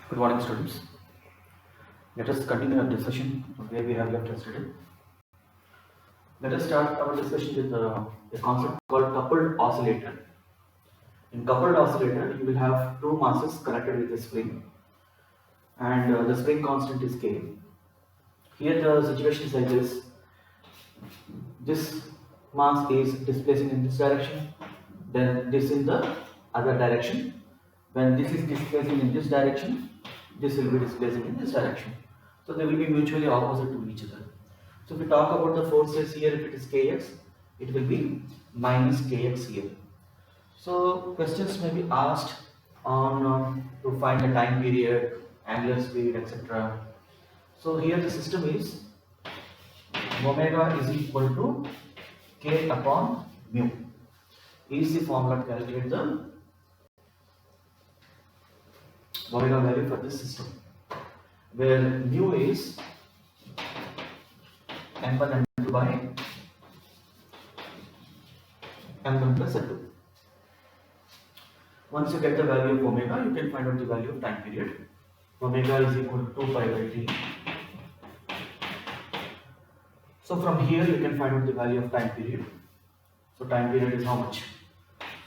Good morning, students. Let us continue our discussion where we have left yesterday. Let us start our discussion with a concept called coupled oscillator. In coupled oscillator, you will have two masses connected with a spring, and the spring constant is K. Here, the situation is like this: this mass is displacing in this direction, then this in the other direction. When this is displacing in this direction, this will be displacing in this direction. So they will be mutually opposite to each other. So if we talk about the forces here, if it is Kx, it will be minus Kx here. So questions may be asked on to find the time period, angular speed, etc. So here the system is omega is equal to K upon mu. Is the formula to calculate the omega value for this system, where mu is m1 and m2 by m1 plus m2. Once you get the value of omega, you can find out the value of time period. Omega is equal to 2 pi by t. So from here you can find out the value of time period. So time period is how much?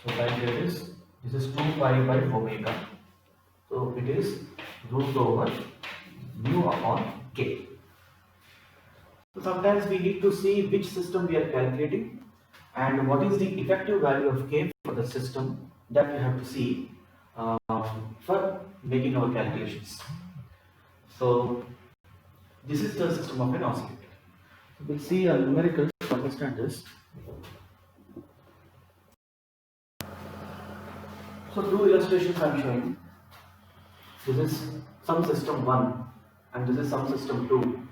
So time period is, this is 2 pi by omega. So it is root over mu upon k. So sometimes we need to see which system we are calculating and what is the effective value of k for the system, that we have to see for making our calculations. So this is the system of an oscillator. We'll see a numerical to understand this. So two illustrations I am showing. This is some system 1 and this is some system 2.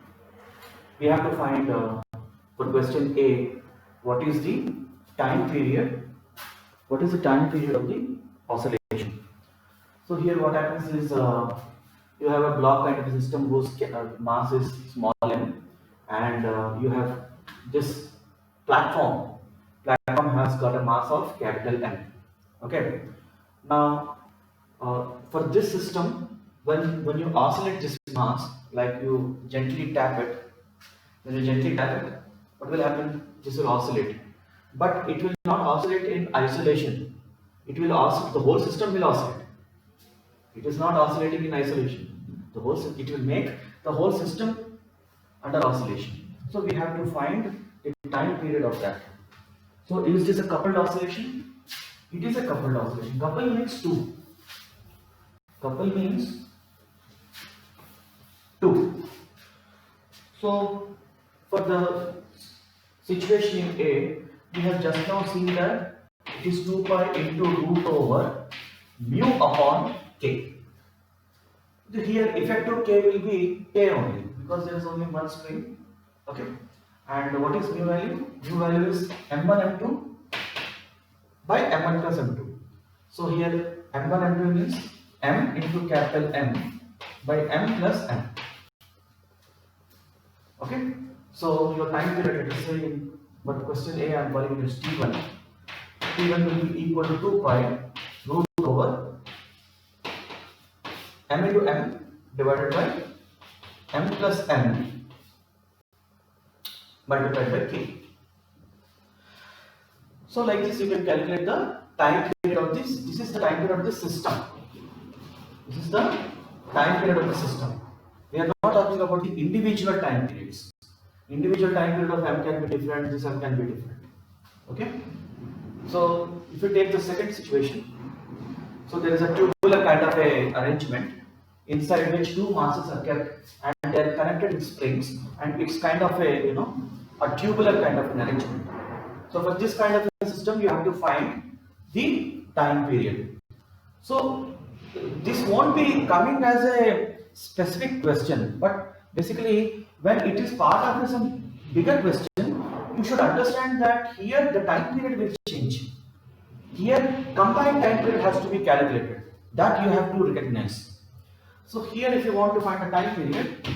We have to find for question A, what is the time period? What is the time period of the oscillation? So here what happens is you have a block kind of a system whose mass is small m, and you have this platform. Platform has got a mass of capital M. Okay. Now for this system, when you oscillate this mass, like you gently tap it, when you gently tap it, what will happen? This will oscillate, but it will not oscillate in isolation. It will oscillate. The whole system will oscillate. It is not oscillating in isolation. It will make the whole system under oscillation. So we have to find the time period of that. So is this a coupled oscillation? It is a coupled oscillation. Couple means two. Couple means two. So for the situation in A, we have just now seen that it is 2 pi into root over mu upon k. Here effective k will be k only, because there is only one spring. Okay. And what is mu value? Mu value is m1 m2 by m1 plus m2. So here m1 m2 means m into capital M by m plus m. Okay. So your time period, let us say in but question A I am calling it as T1. T1 will be equal to 2 pi root over m into m divided by m plus m multiplied by k. So like this you can calculate the time period of this. This is the time period of the system. This is the time period of the system. We are not talking about the individual time periods. Individual time period of m can be different, this m can be different. Okay. So if you take the second situation, so there is a tubular kind of a arrangement inside which two masses are kept and they are connected with springs, and it's kind of a a tubular kind of an arrangement. So for this kind of a system you have to find the time period. So this won't be coming as a specific question, but basically when it is part of some bigger question, you should understand that here the time period will change. Here combined time period has to be calculated. That you have to recognize. So here if you want to find the time period,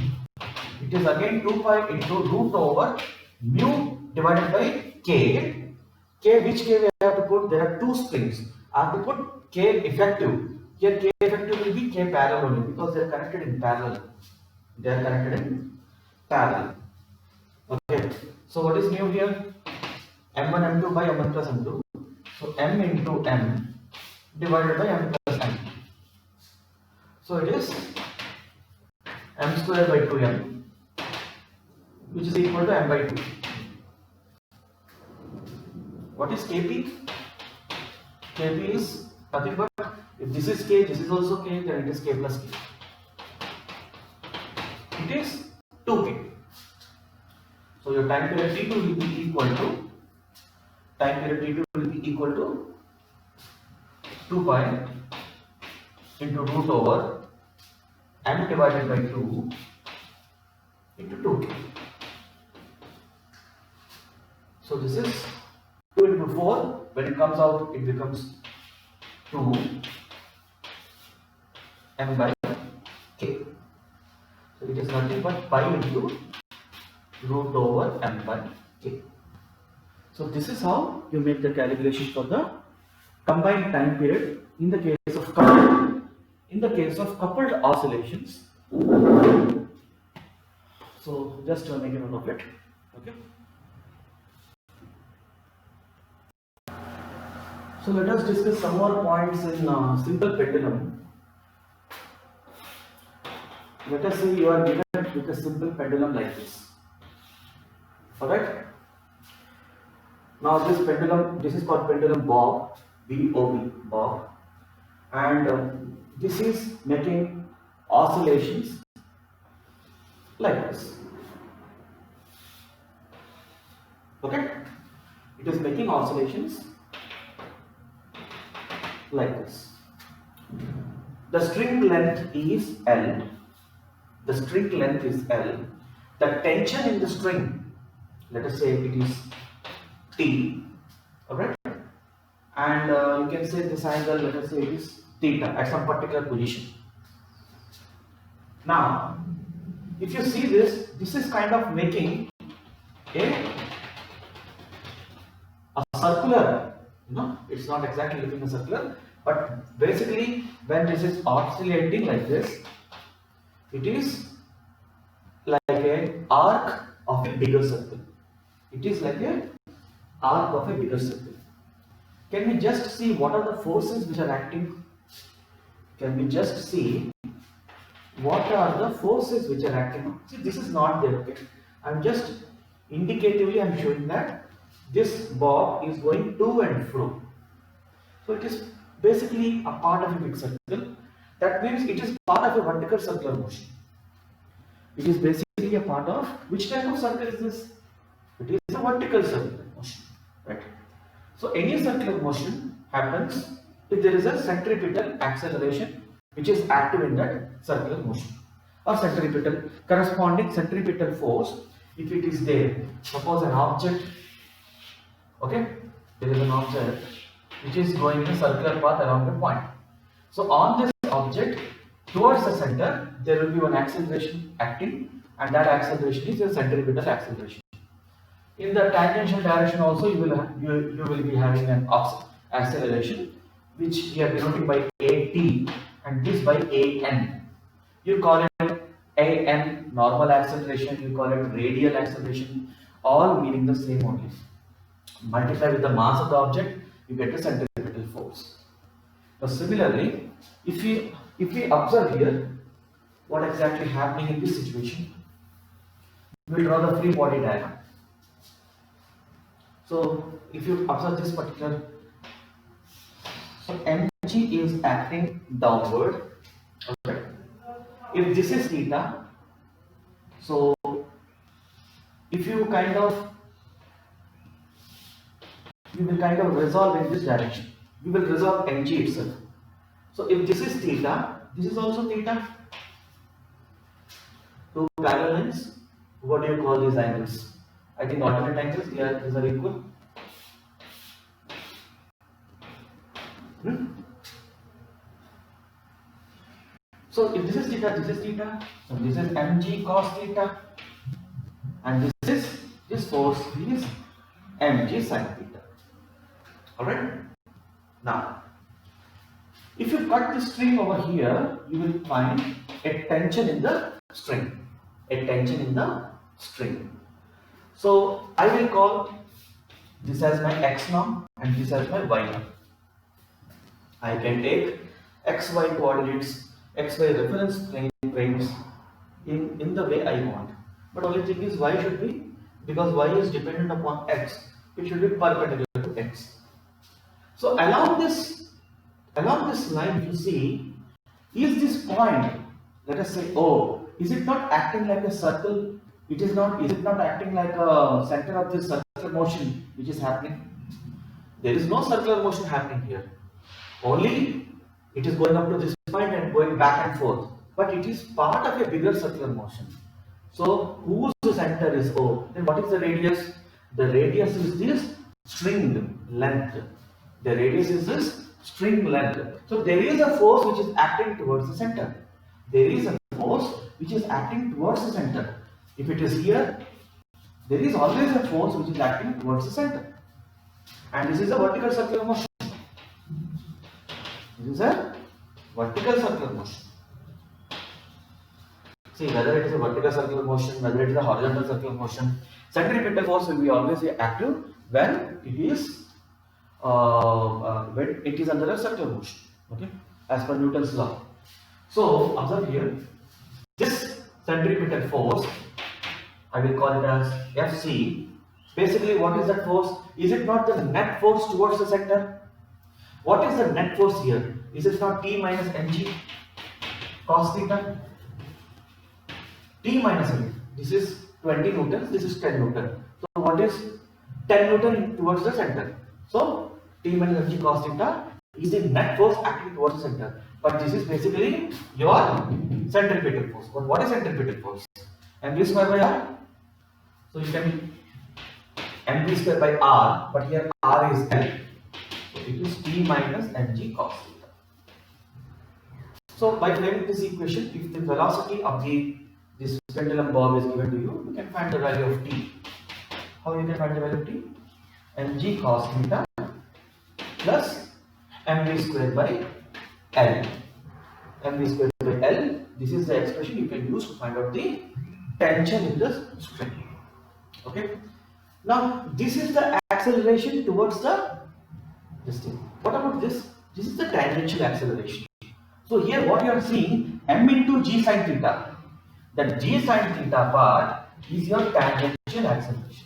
it is again 2 pi into root over mu divided by k. K, which k we have to put? There are two springs. I have to put k effective. Here k effective will be K parallel only because they are connected in parallel. They are connected in parallel. Okay. So what is new here? M1 M2 by M1 plus M2. So M into M divided by M plus M. So it is M square by 2M, which is equal to M by 2. What is Kp? Kp is nothing but, if this is K, this is also K, then it is K plus K. It is 2K. So your time period T2 will be equal to, time period T2 will be equal to 2 pi into root over M divided by 2 into 2K. So this is 2 into 4, when it comes out it becomes 2 M by K. So it is nothing but pi into root over M by K. So this is how you make the calculation for the combined time period in the case of coupled oscillations. So just make a note of it. Okay. So let us discuss some more points in simple pendulum. Let us say you are given with a simple pendulum like this. Alright. Now this pendulum, this is called pendulum bob, B-O-B, bob, and this is making oscillations like this. Okay. It is making oscillations like this. The string length is L. The string length is L. The tension in the string, let us say it is T. Alright? And you can say this angle, let us say it is theta at some particular position. Now, if you see this, this is kind of making a circular, it's not exactly looking a circular, but basically when this is oscillating like this, it is like an arc of a bigger circle. It is like an arc of a bigger circle. Can we just see what are the forces which are acting? Can we just see what are the forces which are acting? See, this is not there. Okay, I'm just indicatively I'm showing that this bob is going to and fro. So it is basically a part of a big circle. That means it is part of a vertical circular motion. It is basically a part of, which type of circle is this? It is a vertical circular motion, right? So any circular motion happens if there is a centripetal acceleration which is active in that circular motion, or centripetal, corresponding centripetal force, if it is there. Suppose an object, okay, there is an object which is going in a circular path around a point. So on this object towards the center there will be one acceleration acting, and that acceleration is a centripetal acceleration. In the tangential direction also you will be having an acceleration which we are denoting by AT and this by AN. You call it AN normal acceleration, you call it radial acceleration, all meaning the same only. Multiply with the mass of the object, you get the centripetal force. Now similarly, if we observe here what exactly happening in this situation, we will draw the free body diagram. So if you observe this particular, so mg is acting downward. Okay. If this is theta, so if you will kind of resolve in this direction, we will resolve mg itself. So if this is theta, this is also theta. Two parallel lines, what do you call these angles? I think alternate angles, yeah, these are equal. So if this is theta, so this is mg cos theta, and this force is mg sin theta. Alright? Now, If you cut the string over here, you will find a tension in the string. A tension in the string. So I will call this as my x norm and this as my y norm. I can take xy coordinates, xy reference frames in the way I want. But only thing is y should be, because y is dependent upon x, it should be perpendicular to x. So along this line, you see, is this point, let us say O, is it not acting like a circle? Is it not acting like a center of this circular motion which is happening? There is no circular motion happening here. Only it is going up to this point and going back and forth. But it is part of a bigger circular motion. So whose center is O? Then what is the radius? The radius is this string length. The radius is this string length. So there is a force which is acting towards the center. There is a force which is acting towards the center. If it is here, there is always a force which is acting towards the center. And this is a vertical circular motion. This is a vertical circular motion. See, whether it is a vertical circular motion, whether it is a horizontal circular motion, centripetal force will be always active when it is under a circular motion. Okay, as per Newton's law. So observe here, this centripetal force, I will call it as Fc. Basically, what is that force? Is it not the net force towards the center? What is the net force here? Is it not T minus mg cos theta? T minus mg. This is 20 newtons, this is 10 newton. So what is 10 newton towards the center? So T minus mg cos theta is the net force acting towards the center. But this is basically your centripetal force. But what is centripetal force? mv square by r. So you can mv square by r, but here r is L. So it is T minus mg cos theta. So by framing this equation, if the velocity of this pendulum bob is given to you, you can find the value of t. How you can find the value of t? mg cos theta plus mv square by L. mv square by L, this is the expression you can use to find out the tension in the string. Okay. Now this is the acceleration towards this thing. What about this? This is the tangential acceleration. So here what you are seeing, m into g sin theta. That g sin theta part is your tangential acceleration.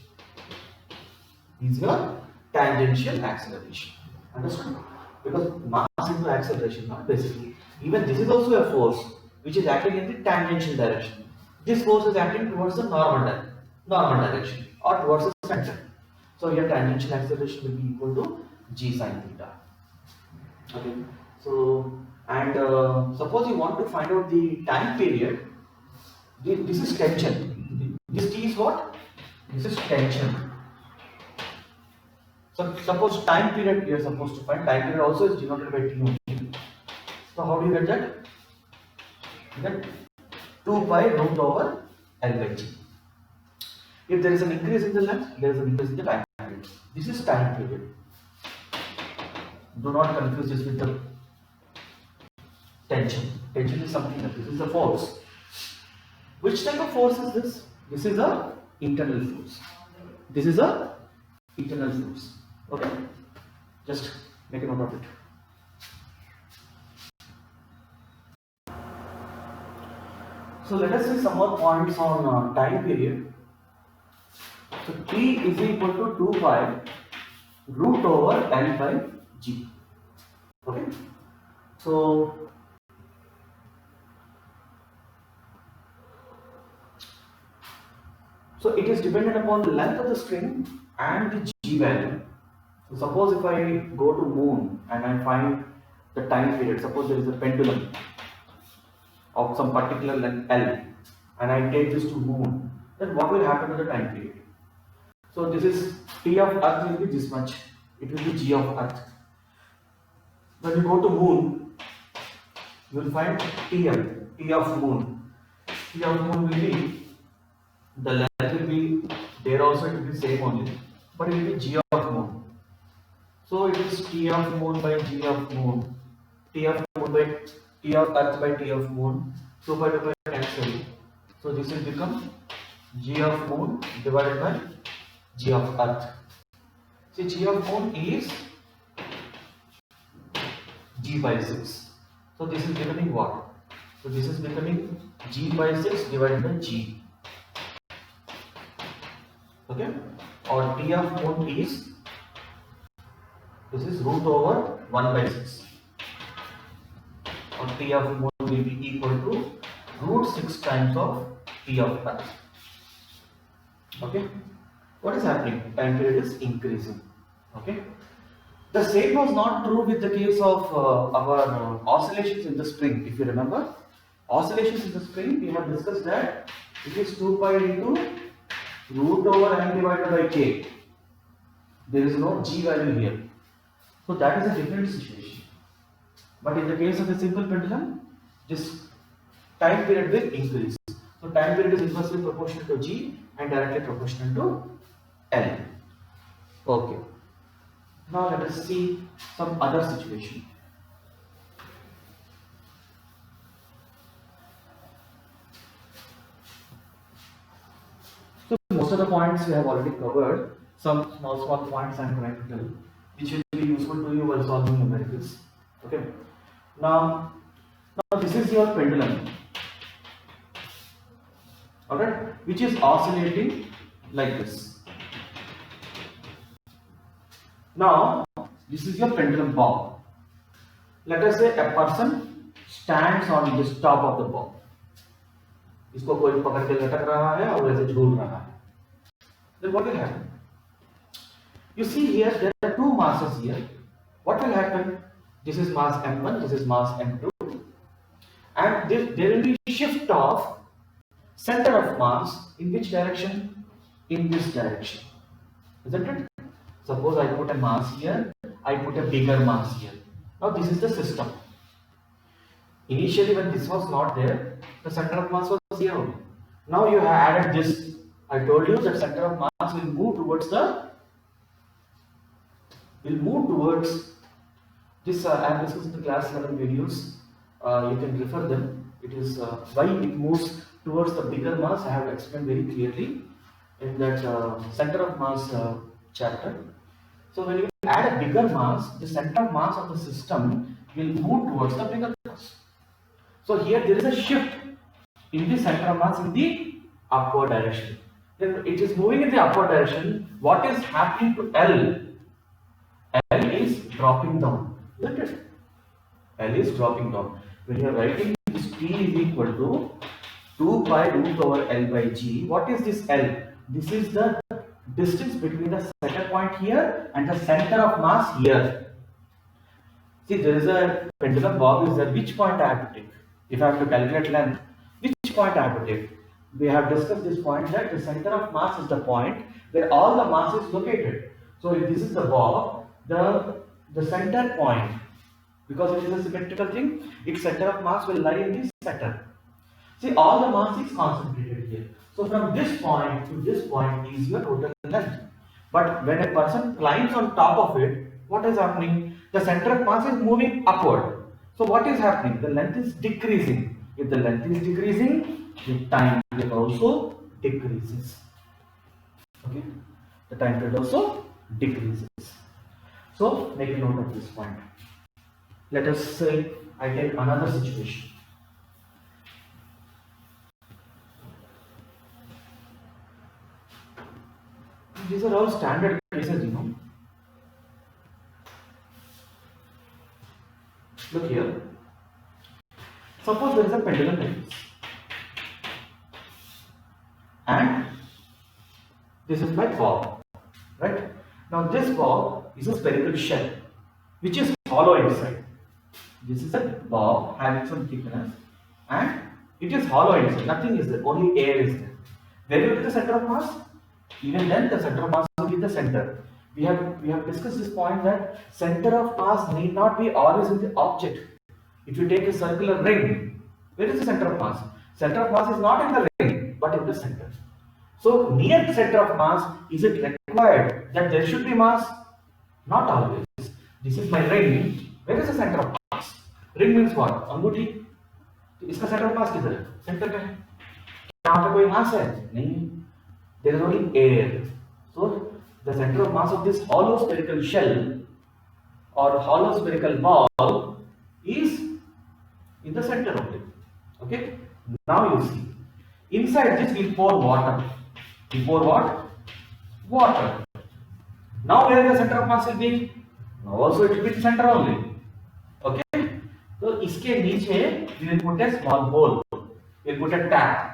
Is your tangential acceleration. Understood? Because mass into acceleration, not basically. Even this is also a force which is acting in the tangential direction. This force is acting towards the normal direction or towards the center. So your tangential acceleration will be equal to g sin theta. Okay. So and suppose you want to find out the time period. This is tension. This t is what? This is tension. So suppose time period you are supposed to find. Time period also is denoted by t only. So how do you get that? You get 2 pi root over L by g. If there is an increase in the length, there is an increase in the time period. This is time period. Do not confuse this with the tension. Tension is something else. This is a force. Which type of force is this? This is a internal force. This is a internal force. Okay? Just make a note of it. So let us see some more points on time period. So t is equal to 2 pi root over L by g. Okay? So it is dependent upon the length of the string and the g value. So suppose if I go to moon and I find the time period, suppose there is a pendulum of some particular length L and I take this to moon, then what will happen to the time period? So this is T of earth will be this much, it will be G of earth. When you go to moon, you will find TM, T of moon. T of moon will be, the length will be there also, it will be same only, but it will be G of moon. So it is T of moon by G of moon. T of moon by T of earth by T of moon. 2 by 2 by cancel. So this will become G of moon divided by G of earth. See, G of moon is G by 6. So this is becoming what? So this is becoming G by 6 divided by G. Okay? Or T of moon is, this is root over 1 by 6. Or T of moon will be equal to root 6 times of T of earth. Okay? What is happening? Time period is increasing. Okay? The same was not true with the case of our oscillations in the spring. If you remember, oscillations in the spring, we have discussed that it is 2 pi into root over n divided by k. There is no g value here. So that is a different situation. But in the case of a simple pendulum, this time period will increase. So time period is inversely proportional to g and directly proportional to L. Okay. Now let us see some other situation. So most of the points we have already covered. Some small points I am trying to tell, which will be useful to you while solving numericals. Okay. Now this is your pendulum. Alright, which is oscillating like this. Now this is your pendulum bob. Let us say a person stands on this top of the bob. इसको कोई पकड़ के लटक रहा है और ऐसे झूल रहा है. Then what will happen? You see here there are two masses here. What will happen? This is mass m1, this is mass m2, and there will be shift of center of mass in which direction? In this direction, isn't it? Suppose I put a mass here, I put a bigger mass here. Now this is the system. Initially when this was not there, the center of mass was here only. Now you have added this. I told you that center of mass will move towards this. I have discussed in the class 11 videos. You can refer them. It is why it moves towards the bigger mass. I have explained very clearly in that center of mass chapter. So when you add a bigger mass, the center of mass of the system will move towards the bigger mass. So here there is a shift in the center of mass in the upward direction. Then it is moving in the upward direction. What is happening to L? L is dropping down, isn't it? L is dropping down. When you are writing this T is equal to 2 pi root over L by G, what is this L? This is the distance between the center point here and the center of mass here. See, there is a pendulum bob is there. Which point I have to take? If I have to calculate length, which point I have to take? We have discussed this point that the center of mass is the point where all the mass is located. So if this is the bob, the center point, because it is a symmetrical thing, its center of mass will lie in the center. See, all the mass is concentrated here. So from this point to this point is your total length. But when a person climbs on top of it, what is happening? The center of mass is moving upward. So what is happening? The length is decreasing. If the length is decreasing, the time period also decreases. Okay? The time period also decreases. So make a note of this point. Let us say I take another situation. These are all standard cases, you know. Look here. Suppose there is a pendulum like this. And this is my bob. Right? Now this bob is a spherical shell which is hollow inside. This is a bob having some thickness and it is hollow inside. Nothing is there, only air is there. Where will be the center of mass? Even then the center of mass will be the center. We have discussed this point that center of mass need not be always in the object. If you take a circular ring, where is the center of mass? Center of mass is not in the ring but in the center. So near the center of mass, is it required that there should be mass? Not always. This is my ring. Where is the center of mass? Ring means what, अंगूठी। तो इसका centre of मास किधर है, centre पे है। यहाँ पे कोई मास है नहीं, there is only air. So the centre of mass of this hollow spherical shell or hollow spherical ball is in the center of it. Okay, now you see inside this we pour water. We pour what? Water. Now where the center of mass will be? Now also it will be the center only. Okay, तो इसके नीचे we will put a small hole. We will put a tap.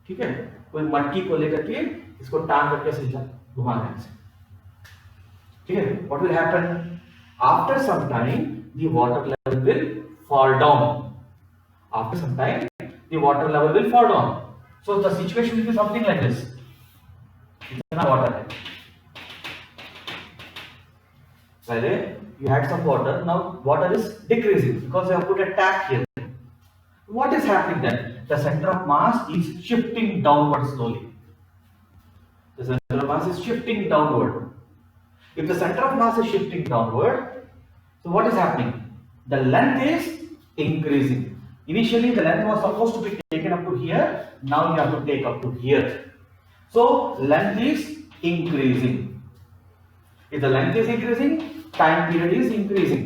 ठीक है, कोई मटकी को लेकर के इसको टांग करके सीधा घुमाना है। ठीक है, what will happen? After some time the water level will fall down. After some time the water level will fall down. So the situation will be something like this. इतना water है, पहले you had some water, now water is decreasing because you have put a tap here. What is happening then? The center of mass is shifting downward slowly. The center of mass is shifting downward. If the center of mass is shifting downward, so what is happening? The length is increasing. Initially the length was supposed to be taken up to here, now you have to take up to here. So length is increasing. If the length is increasing, time period is increasing.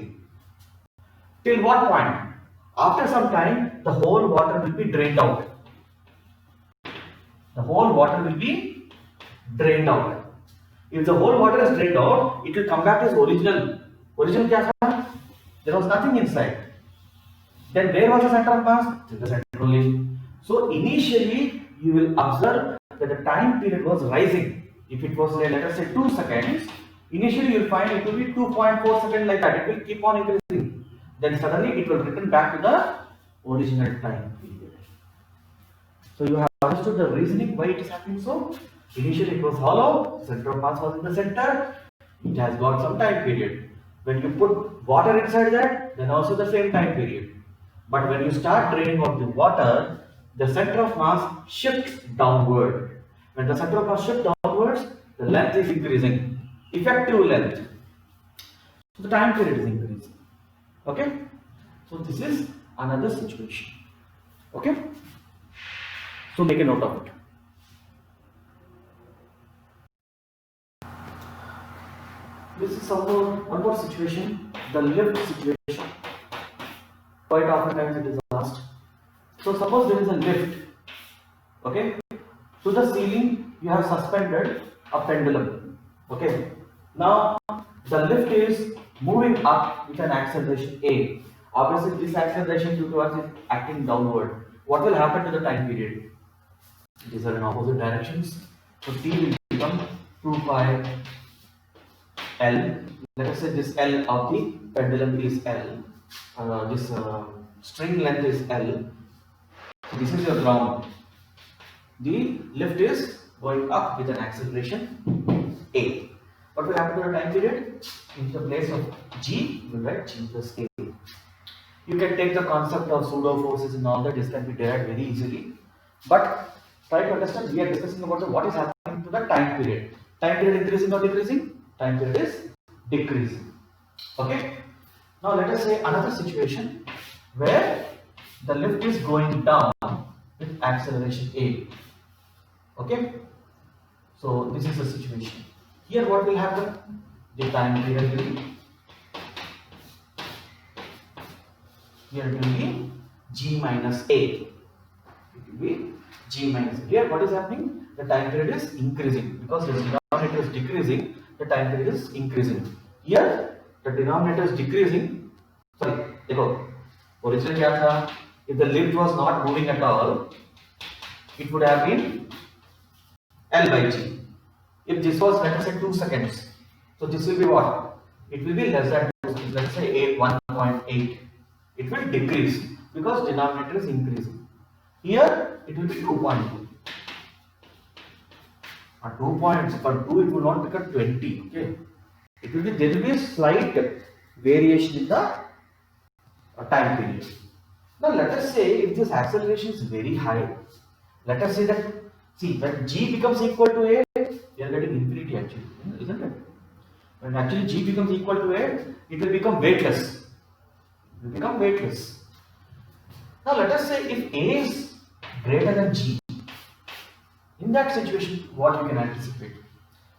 Till what point? After some time, the whole water will be drained out. The whole water will be drained out. If the whole water is drained out, it will come back as original. Original क्या था? There was nothing inside. Then where was the center of mass? In the center only. So initially, you will observe that the time period was rising. If it was, let us say, 2 seconds, initially you will find it will be 2.4 seconds like that. It will keep on increasing. Then suddenly it will return back to the original time period. So you have understood the reasoning why it is happening so. Initially it was hollow, center of mass was in the center, it has got some time period. When you put water inside that, then also the same time period. But when you start draining out the water, the center of mass shifts downward. When the center of mass shifts downwards, the length is increasing, effective length. So the time period is increasing. Okay, so this is another situation. Okay, so make a note of it. This is one more situation, the lift situation. Quite often times it is asked. So suppose there is a lift. Okay, to the ceiling you have suspended a pendulum. Okay, now the lift is moving up with an acceleration A. Obviously this acceleration due to us is acting downward. What will happen to the time period? These are in opposite directions. So T will become 2 pi L. Let us say this L of the pendulum is L. This string length is L. So this is your ground. The lift is going up with an acceleration A. What will happen to the time period? In the place of G, you will write G plus A. You can take the concept of pseudo forces and all that. This can be derived very easily. But try to understand, we are discussing about what is happening to the time period. Time period increasing or decreasing? Time period is decreasing. Okay. Now let us say another situation where the lift is going down with acceleration A. Okay. So this is the situation. Here what will happen? The time period will be, here it will be G minus A. It will be G minus A. Here what is happening? The time period is increasing because the denominator is decreasing, the time period is increasing. Here the denominator is decreasing. Sorry, देखो, originally क्या था? If the lift was not moving at all, it would have been L by G. If this was, let us say, 2 seconds, so this will be what? It will be less than 2 seconds, let us say 1.8. It will decrease because denominator is increasing. Here it will be 2.2. At 2 points, for 2 it will not become 20. Okay, it will be, there will be a slight variation in the time period. Now let us say if this acceleration is very high, let us say that, see, when G becomes equal to A, we are getting infinity actually, isn't it? When actually G becomes equal to A, it will become weightless. will become weightless. Now let us say if A is greater than G, in that situation what you can anticipate?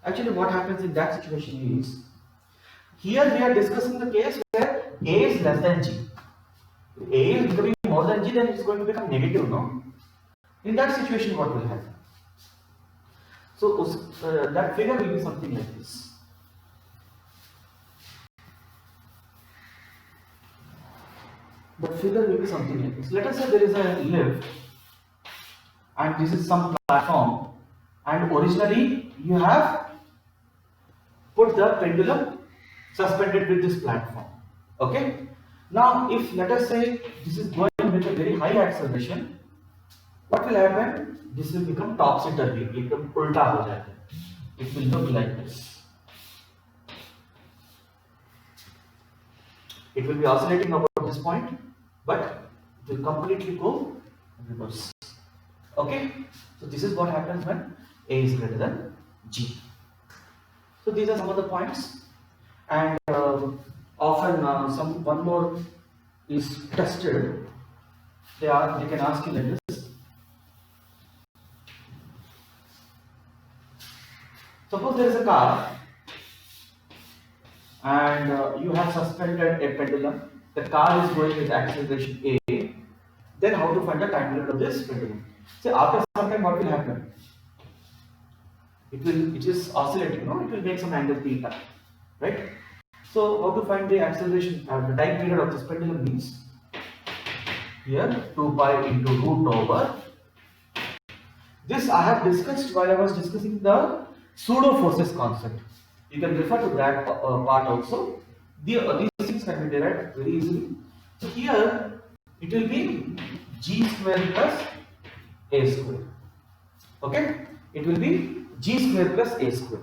Actually what happens in that situation is, here we are discussing the case where A is less than G. If A is becoming more than G, then it is going to become negative, no? In that situation what will happen? So that figure will be something like this. The figure will be something like this. Let us say there is a lift and this is some platform, and originally you have put the pendulum suspended with this platform. Okay. Now if let us say this is going with a very high acceleration, what will happen? This will become topsy-turvy, become ulta ho jata hai. It will look like this. It will be oscillating about this point, but it will completely go reverse. Okay, so this is what happens when A is greater than G. So these are some of the points, and often one more is tested. They can ask you like this. Suppose there is a car and you have suspended a pendulum. The car is going with acceleration A. Then how to find the time period of this pendulum? So after some time what will happen? It is oscillating, no? It will make some angle theta, right? So how to find the acceleration, the time period of this pendulum means, here 2 pi into root over. This I have discussed while I was discussing the pseudo forces concept. You can refer to that part also. These things can be derived very easily. So here it will be G square plus A square. Okay, it will be G square plus A square.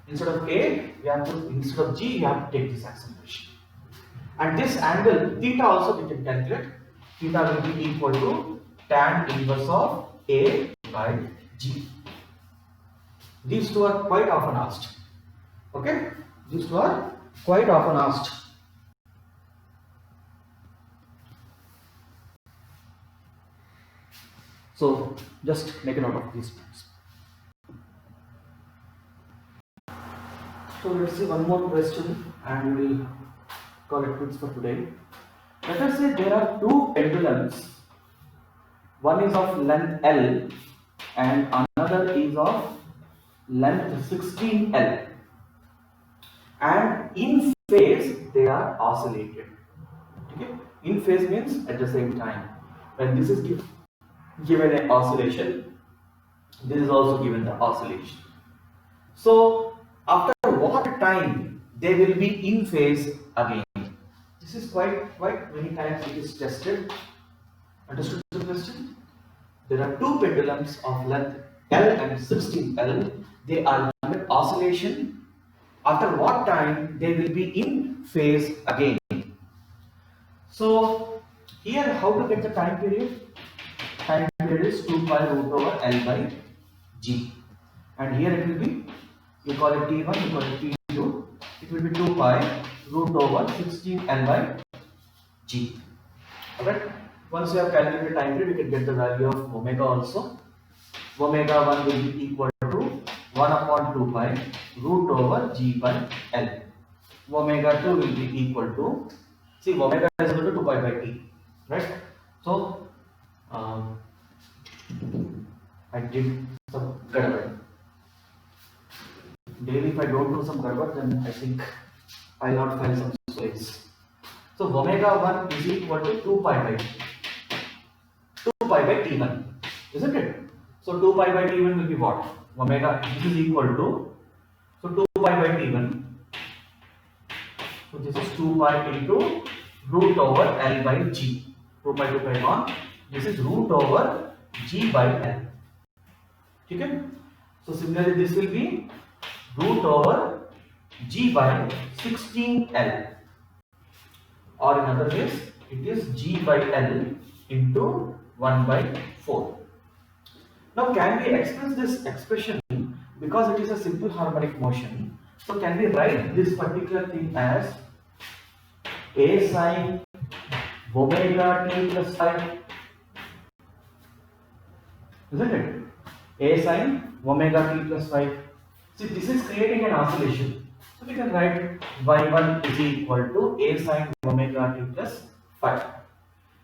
Instead of A, instead of G, you have to take this acceleration. And this angle theta also we can calculate. Theta will be equal to tan inverse of A by G. These two are quite often asked. Okay, these two are quite often asked. So just make a note of these points. So let's see one more question and we will call it quits for today. Let us say there are two pendulums. One is of length L and another is of length 16L. And in phase they are oscillated. Okay? In phase means at the same time. When this is given an oscillation, this is also given the oscillation. So after what time they will be in phase again? This is quite many times it is tested. Understood the question? There are two pendulums of length L and 16L. They are given oscillation. After what time they will be in phase again? So here how to get the time period? Time period is 2 pi root over L by G. And here it will be, you call it T1, you call it T2. It will be 2 pi root over 16 L by G. Alright. Once you have calculated time period, you can get the value of omega also. Omega 1 will be equal to 1 upon 2 pi root over G by L. Omega 2 will be equal to, see, omega is equal to 2 pi by T, right? So I did some gadabad. Daily if I don't do some gadabad, then I think I will not find some slides. So omega 1 is equal to 2 pi by 2 pi by T1, isn't it? So 2 pi by T1 will be what? Omega, this is equal to, so 2 pi by T1. So this is 2 pi into root over L by G. 2 pi 2 pi on. This is root over G by L. Okay? So similarly this will be root over G by 16L. Or in other case, it is G by L into 1 by 4. Now can we express this expression, because it is a simple harmonic motion, so can we write this particular thing as A sine omega t plus phi, isn't it? A sine omega t plus phi. See, this is creating an oscillation. So we can write y1 is equal to A sine omega t plus phi.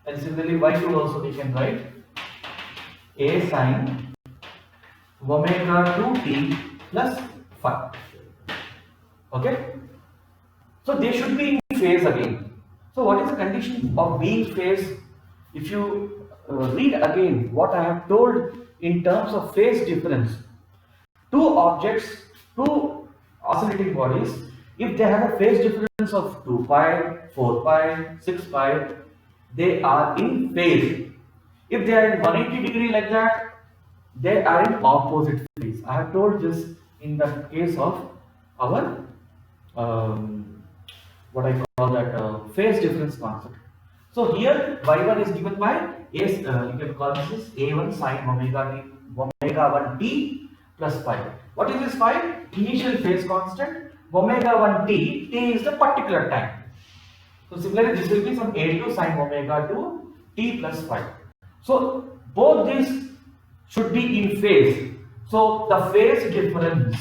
And similarly, y2 also we can write A sine omega 2t plus phi. Okay? So they should be in phase again. So what is the condition of being phase? If you read again what I have told in terms of phase difference, two objects, two oscillating bodies, if they have a phase difference of 2 pi, 4 pi, 6 pi, they are in phase. If they are in 180 degree like that, they are in opposite phase. I have told this in the case of our what I call that phase difference concept. So here y1 is given by you can call this is a1 sine omega 1t plus phi. What is this phi? Initial phase constant. Omega 1t, t is the particular time. So similarly, this will be some a2 sine omega 2 t plus phi. So both these should be in phase. So the phase difference.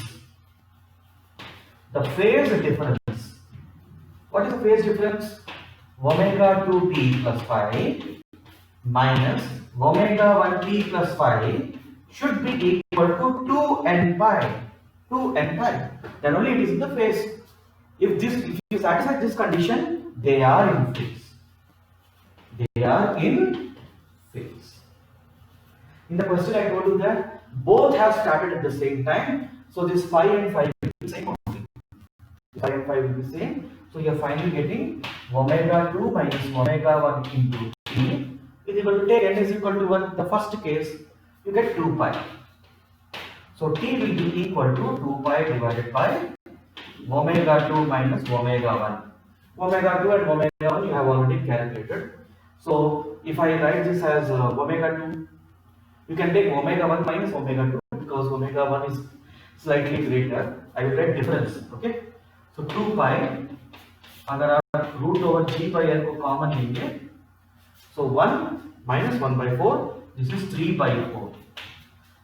What is the phase difference? Omega 2t plus phi minus omega 1t plus phi should be equal to 2n pi. 2n pi. Then only it is in the phase. If you satisfy this condition, they are in phase. They are in phase. In the question I told you that both have started at the same time. So this phi and phi will be the same only. Phi and phi will be the same. So you are finally getting omega 2 minus omega 1 into t is equal to take n is equal to 1. The first case you get 2 pi. So t will be equal to 2 pi divided by omega 2 minus omega 1. Omega 2 and omega 1 you have already calculated. So if I write this as omega 2, you can take omega 1 minus omega 2 because omega 1 is slightly greater. I will write difference. Okay. So 2 pi, अगर आप root over g by l को common लेंगे, so 1 minus 1 by 4, this is 3 by 4.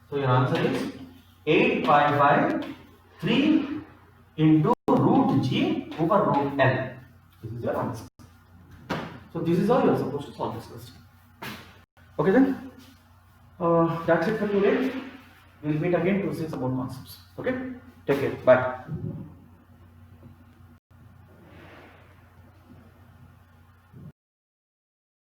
So your answer is 8 pi by 3 into root g over root l. This is your answer. So this is how you are supposed to solve this question. Okay then, that's it for today. We will meet again to see some more concepts. Okay, take care. Bye.